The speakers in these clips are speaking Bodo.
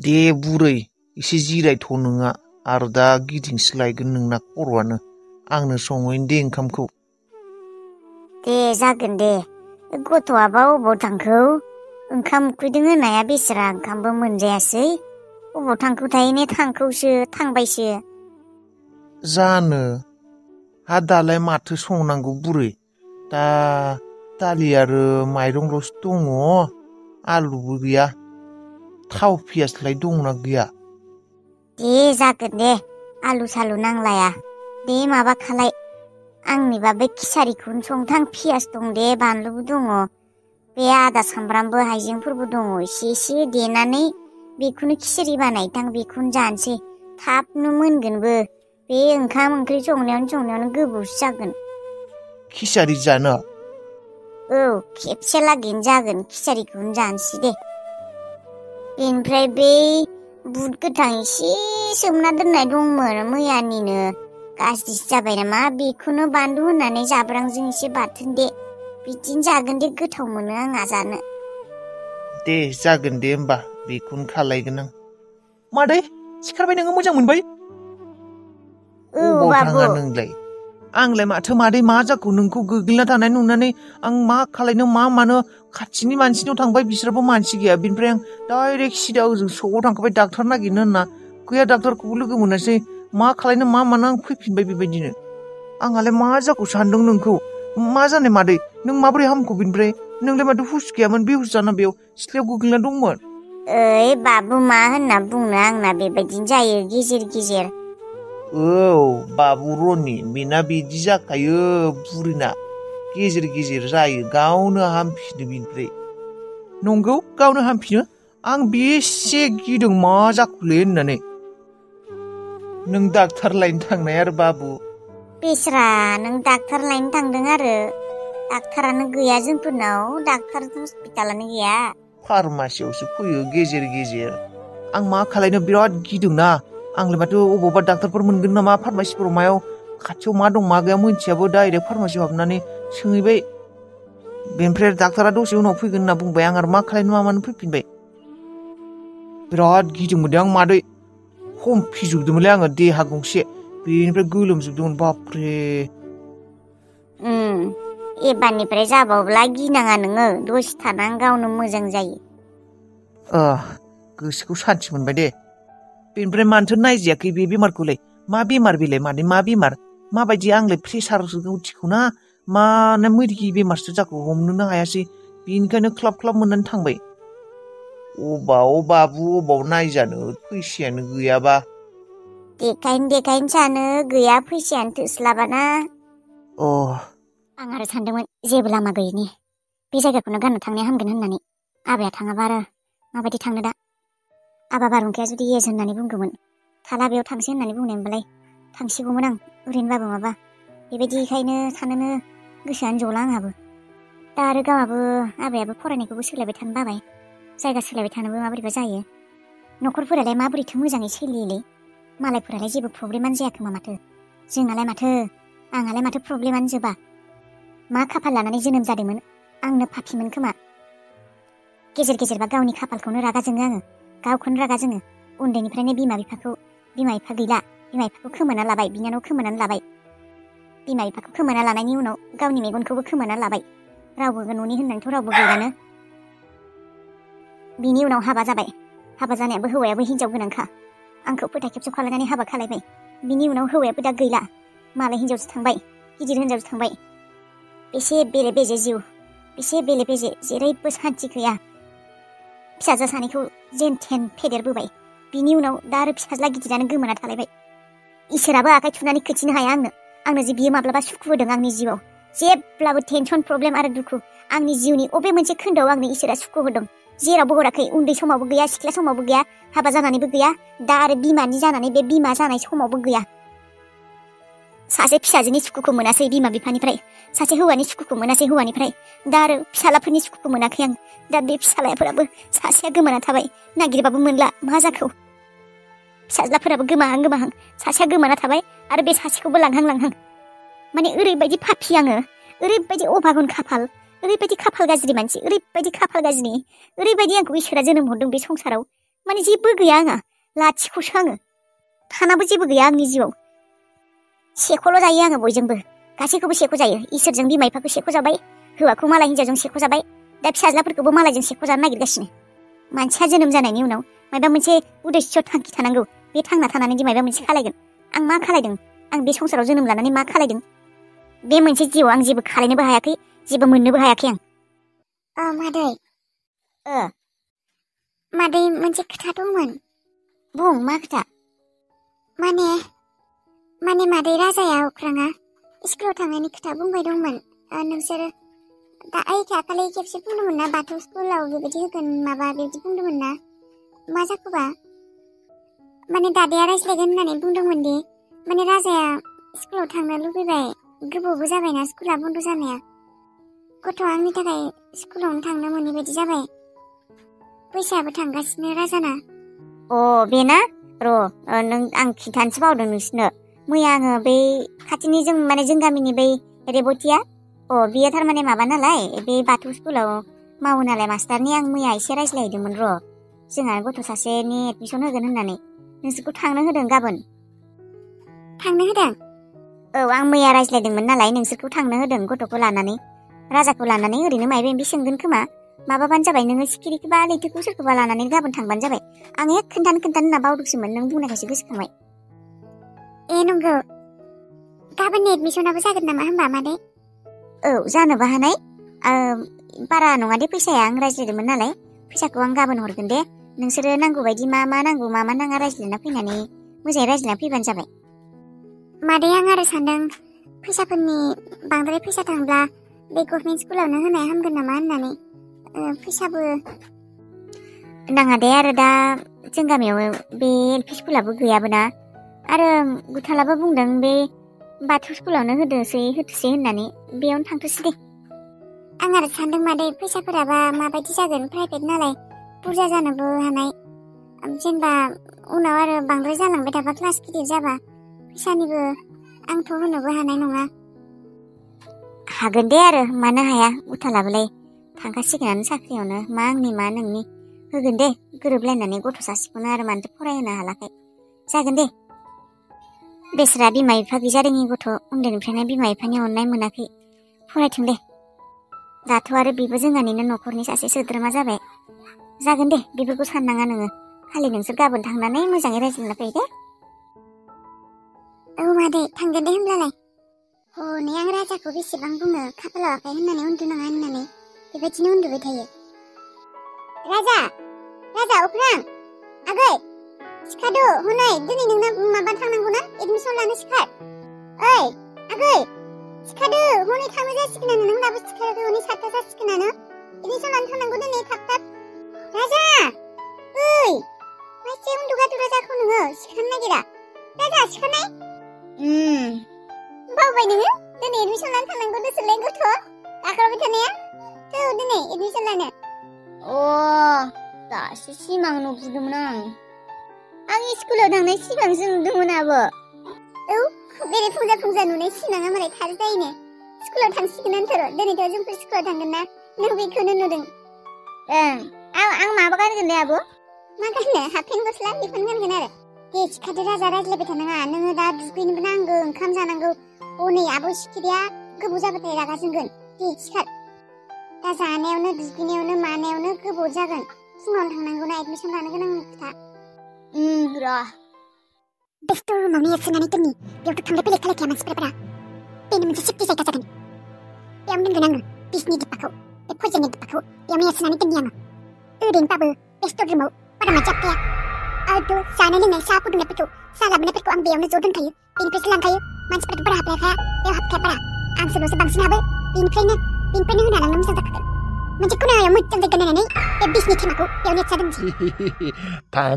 दे बुरै एसे जिरायथ' नोङा आरो दा गिदिंस्लायगोन नोंना खर'आनो आंनो संहैनो दे ओंखामखौ। दे जागोन दे गथ'आबा अबाव थांखो ओंखाम उखैदों होननाया बेसेरा ओंखामबो मोनजायासै अबाव थांखोथाय ने थांखौसो थांबायसो। जानो हा दालाय माथो संनांगौ बुरै दा दालि आरो माइरंल'सो दङ आलुबो गैया थाव पियासलाय दंना गैया? दे जागोन दे आलु सालु नांलाया दे माबा खालाय आंनिबा बे खिसारिखौनो संथां पियास दं दे बानलुबो दङ बे आदा सामब्रामबो हाइजेंफोरबो दङ एसे एसे देनानै बेखौनो खिसारि बानायथां बेखौनो जानोसै थाबनो मोनगोनबो बे ओंखाम ओंख्रि संनायावनो गोबावसो जागोन। खिसारि जानो? औ खेबसे लागैनो जागोन खिसारिखौनो जानोसै दे। बेनिफ्राय बै बुट गोथां एसे सोमना दोननाय दंमोन मैयानिनो गाज्रिसो जाबाय नामा बेखौनो बानलु होनानै जाब्रांजों एसे बाथोन दे बिदिनो जागोन दे गोथाव मोनो आंहा जानो। दे जागोन दे होमबा बेखौनो खालायगोन आं। मादै सिखारबाय नोङो मोजां मोनबाय? औ अबाव बाबु थाङा नोंलाय? आंलाय माथो मादै मा जाखो नोंखौ गोग्लैना थानाय नुनानै आं मा खालायनो मा मानो खाथिनि मानसिनाव थांबाय बिसोराबो मानसि गैया बिनिफ्राय आं डाइरेक्ट सिदा ओजों सकआव थांखाबाय डाक्टार नागिरनो होनना गैया डाक्टारखौबो लोगो मोनासै मा खालायनो मा मानो आं फैफिनबाय बेबायदिनो। आंहालाय मा जाखो सानदों नोंखौ मा जानाय मादै नों माबोरै हामखो बिनिफ्राय नोंलाय माथो हुस गैयामोन बेहुस जाना बेयाव सिथ्लायाव गोग्लैना दंमोन। ओइ बाबु मा होनना बुंनो आंना बेबायदिनो जायो गेजेर गेजेर। औ बाबु रनि बेना बिदि जाखायो बुरिना गेजेर गेजेर जायो गावनो हामफिनो बिनिफ्राय। नंगौ गावनो हामफिनो आं बेसे गिदों मा जाखुलै होननानै। नों डाक्टार लायनो थांनाय आरो बाबु। बेस्रा नों डाक्टार लायनो थांदों आरो डाक्टारानो गैया जोंफोरनाव डाक्टार हस्पिटालानो गैया। फार्मासियावसो फैयो गेजेर गेजेर आं मा खालायनो बिराद गिदोंना आंलाय माथो अबावबा डाक्टारफोर मोनगोन नामा फार्मासिफोराव मायाव खाथियाव मा दं मा गैया मोनथियाबो डाइरेक्ट फार्मासियाव हाबनानै सोंहैबाय बेनिफ्राय डाक्टारा दसे उनाव फैगोन होनना बुंबाय आं आरो मा खालायनो मा मानो फैफिनबाय। बिराद गिदोंमोन दे आं मादै हमफिजोबदोंमोनलै आङो देहा गंसे बेनिफ्राय गोलोमजोबदोंमोन बाबरे। एबारनिफ्राय जाबावब्ला गिनाङा नोङो दसे थाना गावनो मोजां जायो। गोसोखौ सान्थि मोनबाय दे। बेनिफ्राय मानोथो नायजायाखै बे बेमारखौलाय मा बेमार बेलाय मादै मा बेमार माबायदि आंलाय प्रेसारसो उथिखौ ना मा मिरगि बेमारसो जाखो हमनोनो हायासै बेनिखायनो ख्लाब ख्लाब मोननानै थांबाय। अबाव बाबु अबाव नायजानो फैसायानो गैयाबा। देखायनो सानो गैया फैसायानो थोस्लाबाना। अ आं आरो सानदोंमोन जेबो लामा गैयिनि बे जायगाखौनो गानना थांनाया हामगोन होननानै आबाया थाङाबा आरो माबायदि थांनो दा। आबा बारहुंखाया जुदि येस होननानै बुंगौमोन थाला बेयाव थांसै होननानै बुंनाय मोनबालाय थांसिगौमोन आं ओरैनोबाबो माबा बेबायदिखायनो थानोनो गोसोआनो जला आंहाबो। दा आरो गावहाबो आबायाबो फरायनायखौबो सोलायबाय थानो बाबाय जायगा सोलायबाय थानोबो माबोरैबा जायो। न'खरफोरालाय माबोरैथो मोजाङै सोलियोलै मालायफोरालाय जेबो प्रब्लेमानो जायाखोमा माथो आंहालाय माथो प्रब्लेमानो जोबा। मा खाफाल लानानै जोनोम जादोंमोन आंनो पापिमोन खोमा। गेजेर गेजेरबा गावनि खाफालखौनो रागा जोङो आङो गावखौनो रागा जोङो उन्दैनिफ्रायनो बिमा बिफा गैला बिमा बिफाखौ खोमाना लाबाय बिनानाव खोमानानै लाबाय बिमा बिफाखौ खोमाना लानायनि उनाव गावनि मेगनखौबो खोमाना लाबाय रावबो न'नि होननानैथ' रावबो गैलानो। बिनि उनाव हाबा जाबाय हाबा जानायाबो हौवायाबो हिनजाव गोनांखा आंखौ फोथा खेबस' खालायनानै हाबा खालायबाय। बिनि उनाव हौवायाबो दा गैला मालाय हिनजावसो थांबाय गिदिर हिनजावसो थांबाय। बेसे बेले बेजे जिउ बेसे बेले बेजे जेरैबो सान्थि गैया। फिसाजो सानैखौ जेन थेन फेदेरबोबाय बिनि उनाव दा आरो फिसाज्ला गिदिरानो गोमाना थालायबाय। इसोराबो आखाइ थुनानै खोथिनो हाया आंनो जे बियो माब्लाबा सुखु होदों आंनि जिउआव जेब्लाबो टेनसन प्रब्लेम आरो दुखु आंनि जिउनि अबे मोनसे खोन्दोआव आंनो इसोरा सुखु होदों जेरावबो हराखै। उन्दै समावबो गैया सिख्ला समावबो गैया हाबा जानानैबो गैया दा आरो बिमानि जानानै बे बिमा जानाय समावबो गैया। सासे फिसाजोनि सुखुखौ मोनासै बिमा बिफानिफ्राय सासे हौवानि सुखुखौ मोनासै हौवानिफ्राय दा आरो फिसालाफोरनि सुखुखौ मोनाखै आं। दा बे फिसालाफोराबो सासेया गोमाना थाबाय नागिरबाबो मोनला मा जाखो। फिसाज्लाफोराबो गोमाहां सासेया गोमाना थाबाय आरो बे सासेखौबो लांहां माने ओरैबायदि पापि आङो ओरैबायदि अभागन खाफाल ओरैबायदि खाफाल गाज्रि मानसि ओरैबायदि खाफाल गाज्रि ओरैबायदि आंखौ इसोरा जोनोम हरदों बे संसाराव माने जेबो गैया आंहा लाथिख'सो आङो थानाबो जेबो गैया आंनि जिउआव सेख'ल' जायो आङो बयजोंबो गासैखौबो सेख' जायो इसोरजों बिमा बिफाखौ सेख' जाबाय हौवाखौ मालाय हिन्जावजों सेख' जाबाय दा फिसाज्लाफोरखौबो मालायजों सेख' जानो नागिरगासिनो मानसिया जोनोम जानायनि उनाव माबा मोनसे उद्देश्य थांखि थानांगौ बे थांना थानानै दि माबा मोनसे खालायगोन आं मा खालायदों आं बे संसाराव जोनोम लानानै मा खालायदों बे मोनसे जिउआव आं जेबो खालायनोबो हायाखै जेबो मोननोबो हायाखै आं मादै मादै मोनसे खोथा दंमोन बुं मा खोथा माने मादै राजाया अख्राङा स्कुलाव थांनायनि खोथा बुंबाय दंमोन नोंसोरो दा दाखालि खेबसे बुंदोंमोन ना बाथौ स्कुलाव बेबायदि होगोन माबा बेबायदि बुंदोंमोन ना मा जाखोबा माने दादाया रायज्लायगोन होननानै बुंदोंमोन दि माने राजाया स्कुलाव थांनो लुबैबाय गोबावबो जाबायना स्कुला बन्द जानाया गथ'आ आंनि थाखाय स्कुलावनो थांनो मोनै बायदि जाबाय बैसोआबो थांगासिनो राजाना बेना नों आं खिन्थानोसो बावदों नोंसिनो मैया आङो बै खाथिनि जों गामिनि बै रेबतिया बियो थारमाने माबा नालाय बे बाथौ स्कुलाव मावो नालाय मास्टारनि आं मैया एसे रायज्लायहैदोंमोन जोंहा गथ' सासेनि एडमिसन होगोन होननानै नोंसोरखौ थांनो होदों गाबोन थांनो होदों आं मैया रायज्लायदोंमोन नालाय नोंसोरखौ थांनो होदों गथ'खौ लानानै राजाखौ लानानै ओरैनो मायबा मायबि सोंगोन खोमा माबाबानो जाबाय नोङो सिखिरिखौबा लैथोखौ सोरखौबा लानानै गाबोन थांबानो जाबाय आं खोन्थानो होनना बावदोंसोमोन नों बुंनायखायसो गोसोखांबाय नंगौ गाबोननि एडमिसनाबो जागोन नामा होनबा मादै जानोबो हानाय बारा नङा दे फैसाया आं रायज्लायदोंमोन नालाय फैसाखौ आं गाबोन हरगोन दे नोंसोरो नांगौ बायदि मा नांगौ मा नाङा रायज्लायना फैनानै मोजाङै रायज्लायना फैबानो जाबाय मादै आं आरो सानदों फैसाफोरनि बांद्राय फैसा थांब्ला बे गभर्नमेन्ट स्कुलावनो होनाया हामगोन नामा होननानै फैसाबो नाङा दे आरो दा जों गामियाव बे एलपि स्कुलाबो गैयाबो ना आरो गुथालाबो बुंदों बे बाथौ स्कुलावनो होथोसै होननानै बेयावनो थांथोसै दे आं आरो सानदों मादै फैसाफोराबा माबायदि जागोन प्राइभेट नालाय बुरजा जानोबो हानाय जेनेबा उनाव आरो बांद्राय जालांबाय थाबा क्लास गिदिर जाबा फैसानिबो आंथ' होनोबो हानाय नङा हागोन दे आरो मानो हाया गुथालाबोलाय थांखासिगोनानो साख्रियावनो मा आंनि मा नोंनि होगोन दे गोरोबलायनानै गथ' सासेखौनो आरो मानोथो फरायहोनो हालाखाय जागोन दे बेसरा बिमा बिफा गैजारोङि गथ' उन्दैनिफ्रायनो बिमा बिफानि अननाय मोनाखै फरायथों दे दाथ' आरो बेबो जोंहानिनो न'खरनि सासे सोद्रोमा जाबाय जागोन दे बेफोरखौ साननाङा नोङो खालि नोंसोर गाबोन थांनानै मोजाङै रायज्लायना फै दे मादै थांगोन दे होमब्लालाय हनै आं राजाखौ बेसेबां बुङो खाफालाव आखाइ होननानै उन्दुनाङा होननानै बेबायदिनो उन्दुबाय थायो राजा अख्रां आगै सिखादो हनै दिनै नोंना माबा थांनांगौ ना एडमिसन लानो सिखार ओइ आगै सिखादो हनै थांनो जासिगोनानो नों दाबो सिखाराखै हनै 7था जासिगोनानो एडमिसन लानो थांनांगौ दिनै थाब राजा ओइ मासे उन्दुगादुरा जाखो नोङो सिखारनो नागिरा राजा सिखारनाय बावबाय नोङो दिनै एडमिसन लानो थांनांगौ दसलाय गथ' गाख्राबाय थानाया दिनै एडमिसन लानो दासो सिमां नुबोदोंमोन आं स्कुलाव थांनाय सिमांसो नुदोंमोन आबो बेरे फुंजा नुनाय सिमाङा मालाय थार जायोनो स्कुलाव थांसिगोनानोथ' दिनैथ' जोंफोर स्कुलाव थांगोन ना नों बेखौनो नुदों आं माबा गानगोन दे आबो मा गाननो हाफपेन्ट गस्ला बेखौनो गानगोन आरो दे सिखादो राजा रायज्लायबाय थानाङा नोङो दा दुगैनोबो नांगौ ओंखाम जानांगौ हनै आबो सिखिरिया गोबाव जाबाथाय रागा जोंगोन दे सिखार दा जानायावनो दुगैनायावनो मानायावनो गोबाव जागोन फुङावनो थांनांगौना एडमिसन लानो गोनां खोथा र' बेस्ट रुमावनो एरसोनानै दोननि बेयावथ' थांलाय फैलाय खालायखाया मानसिफोरा बेनो मोनसे सेफटि जायगा जागोन बेयावनो दोनगोन आङो बिसनि डिब्बाखौ बे पयजननि डिब्बाखौ बेयावनो एरसोनानै दोननि आङो ओरैनोबाबो बेस्ट रुमाव बारा मानसि हाबखाया आरो जानाय लोंनाय साहा फुदुंनायफोरखौ साहा लाबोनायफोरखौ आं बेयावनो ज' दोनखायो बेनिफ्रायसो लांखायो मानसिफोराथ' बारा हाबलायखाया बेयाव हाबखाया बारा आंसोल'सो बांसिन हाबो बेनिफ्रायनो होना लांनो मोजां जाखागोन मोनसे खनायाव मोजां जायगा नायनानै बे बिसनि थेमाखौ बेयावनो एरसा दोनसै थां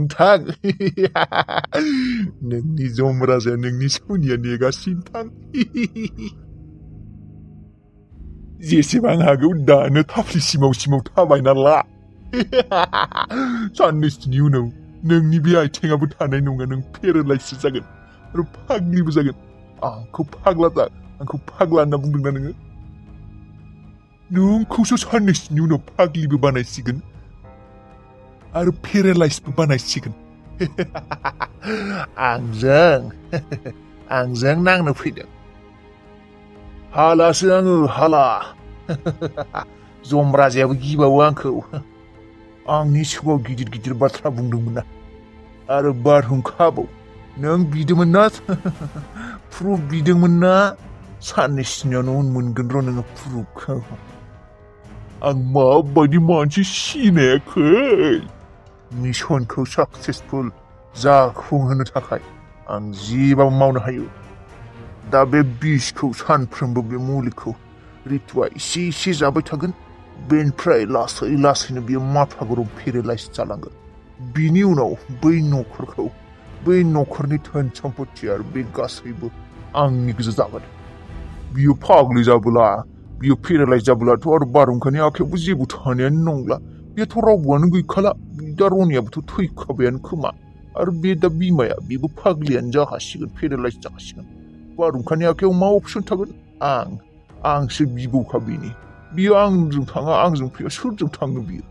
नोंनि जमराजाया नोंनि सनिया नेगासिनो थां जेसेबां हागौ दानो थाफ्लि सिमाव थाबायना ला साननैसोनि उनाव नोंनि बे आथिङाबो थानाय नङा नों पेरालाइससो जागोन आरो फाग्लिबो जागोन आंखौ फाग्ला होनना बुंदोंना नोङो नोंखौसो साननैसोनि उनाव फाग्लिबो बानायसिगोन आरो पेरालाइसबो बानायसिगोन। आंजों नांनो फैदों। हालासो आङो हाला। जमराजायाबो गिबावो आंखौ। आंनि सिगाङाव गिदिर गिदिर बाथ्रा बुंदोंमोन ना आरो बारहुंखाबाव नों बिदोंमोन ना प्रुफ बिदोंमोन ना साननैसोनि उनाव मोनगोन र' नोङो प्रुफखौ। आं माबायदि मानसि सिनायाखै। मिशनखौ साक्सेसफुल जाफुंहोनो थाखाय आं जेबाबो मावनो हायो। दा बे बिसखौ सानफ्रोमबो बे मुलिखौ रितुआ एसे एसे जाबाय थागोन। बेनिफ्राय लासै लासैनो बियो माथा गरम पेरालाइज जालांगोन। बिनि उनाव बै न'खरखौ बै न'खरनि धोन सम्पति आरो बे गासैबो आंनि गोजा जागोन। बियो फाग्लि जाबोला बियो पेरालाइज जाबोलाथ' आरो बारहुंखानि आखायावबो जेबो थानायानो नंला। बेथ' रावबोआनो गैखाला। दा रनियाबोथ' थैखाबायानो खोमा। आरो बे दा बिमाया बेबो फाग्लियानो जाखासिगोन, पेरालाइज जाखासिगोन। बारहुंखानि आखायाव मा अपसन थागोन? आंसो बिबौखा बिनि। बियो आंजों थाङा, आंजों फैया, सोरजों थांनो बियो?